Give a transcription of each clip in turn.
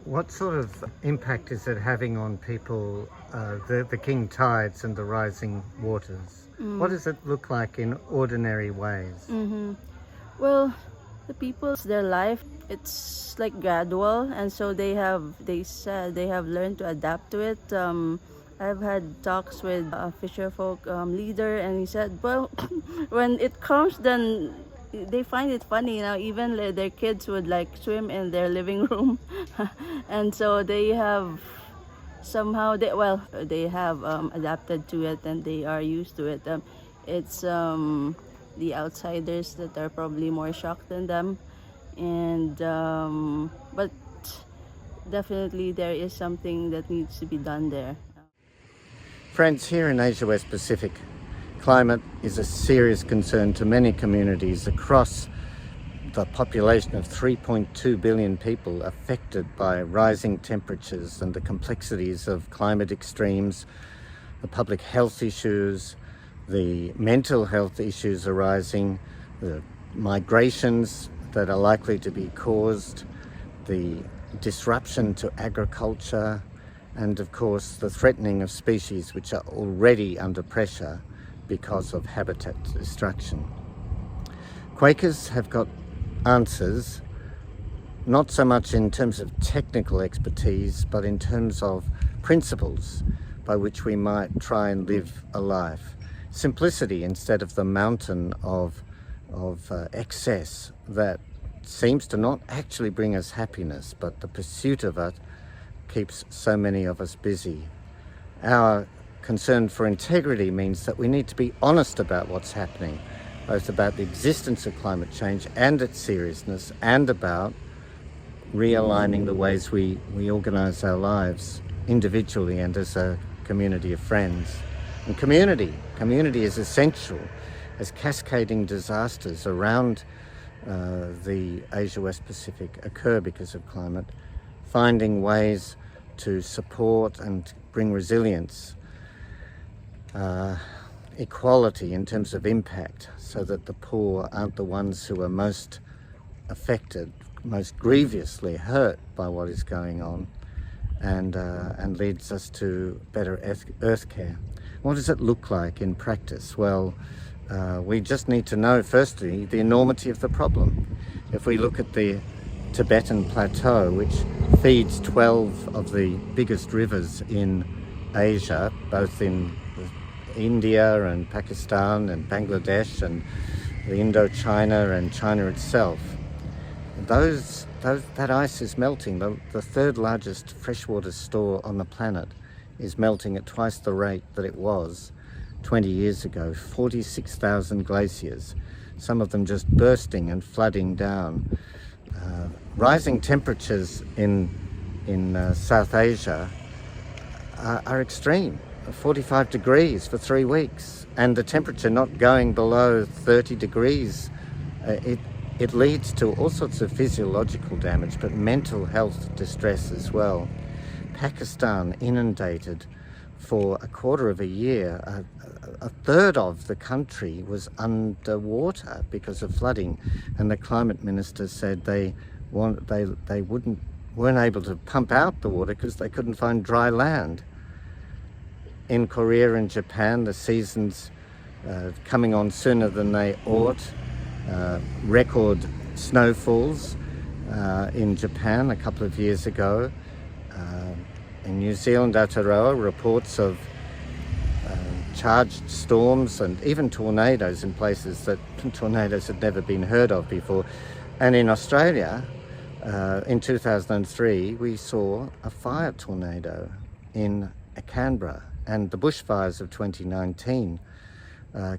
What sort of impact is it having on people, the king tides and the rising waters? What does it look like in ordinary ways? Well, the people's their life, it's like gradual, and so they said they have learned to adapt to it. I've had talks with a fisherfolk leader, and he said, well, when it comes, then they find it funny. Even their kids would like swim in their living room, and so they have somehow they have adapted to it, and they are used to it. It's the outsiders that are probably more shocked than them, and but definitely there is something that needs to be done there. Friends, here in Asia West Pacific, climate is a serious concern to many communities across the population of 3.2 billion people affected by rising temperatures and the complexities of climate extremes, the public health issues, the mental health issues arising, the migrations that are likely to be caused, the disruption to agriculture, and of course the threatening of species which are already under pressure because of habitat destruction. Quakers have got answers, not so much in terms of technical expertise, but in terms of principles by which we might try and live a life. Simplicity instead of the mountain of excess that seems to not actually bring us happiness, but the pursuit of it keeps so many of us busy. Our concern for integrity means that we need to be honest about what's happening, both about the existence of climate change and its seriousness, and about realigning the ways we organise our lives individually and as a community of friends. And community is essential as cascading disasters around the Asia West Pacific occur because of climate, finding ways to support and bring resilience, equality in terms of impact, so that the poor aren't the ones who are most affected, most grievously hurt by what is going on, and leads us to better earth care. What does it look like in practice? Well, we just need to know, firstly, the enormity of the problem. If we look at the Tibetan Plateau, which feeds 12 of the biggest rivers in Asia, both in India and Pakistan and Bangladesh and the Indochina and China itself, that ice is melting. The third largest freshwater store on the planet is melting at twice the rate that it was 20 years ago. 46,000 glaciers, some of them just bursting and flooding down. Rising temperatures in South Asia are extreme. 45 degrees for 3 weeks, and the temperature not going below 30 degrees. It leads to all sorts of physiological damage, but mental health distress as well. Pakistan inundated for a quarter of a year. A third of the country was underwater because of flooding, and the climate minister said they weren't able to pump out the water because they couldn't find dry land. In Korea and Japan, the seasons coming on sooner than they ought. Record snowfalls in Japan a couple of years ago. In New Zealand, Aotearoa, reports of charged storms and even tornadoes in places that tornadoes had never been heard of before. And in Australia, in 2003, we saw a fire tornado in Canberra, and the bushfires of 2019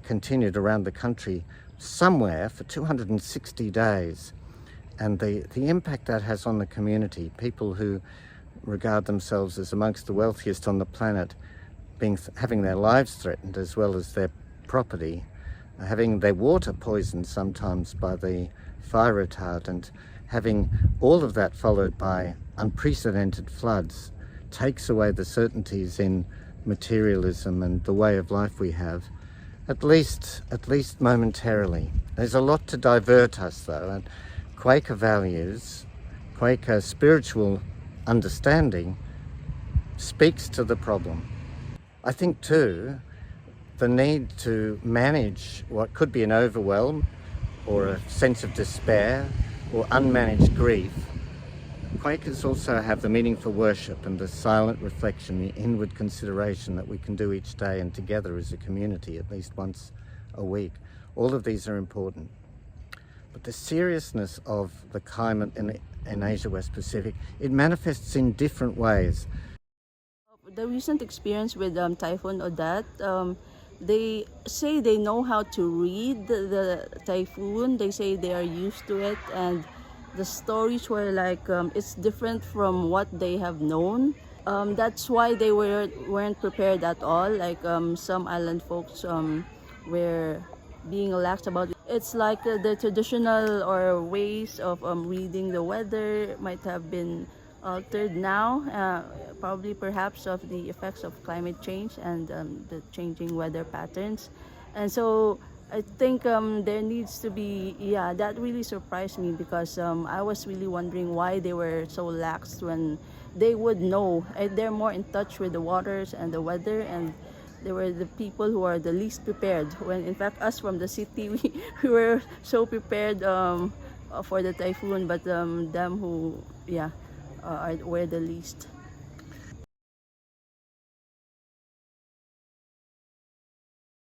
continued around the country somewhere for 260 days. And the impact that has on the community, people who regard themselves as amongst the wealthiest on the planet, having their lives threatened as well as their property, having their water poisoned sometimes by the fire retardant, having all of that followed by unprecedented floods, takes away the certainties in materialism and the way of life we have, at least momentarily. There's a lot to divert us though, and Quaker values, Quaker spiritual understanding speaks to the problem. I think too, the need to manage what could be an overwhelm or a sense of despair or unmanaged grief. Quakers also have the meaningful worship and the silent reflection, the inward consideration that we can do each day and together as a community at least once a week. All of these are important. But the seriousness of the climate in Asia West Pacific, it manifests in different ways. The recent experience with Typhoon Odette, they say they know how to read the typhoon. They say they are used to it, and the stories were like it's different from what they have known. That's why they weren't prepared at all. Like some island folks were being lax about it. It's like the traditional or ways of reading the weather might have been altered now, probably perhaps of the effects of climate change and the changing weather patterns. And so I think there needs to be, yeah, that really surprised me because I was really wondering why they were so lax when they would know. They're more in touch with the waters and the weather, and they were the people who are the least prepared. When in fact us from the city, we were so prepared for the typhoon, but them who, yeah, were the least.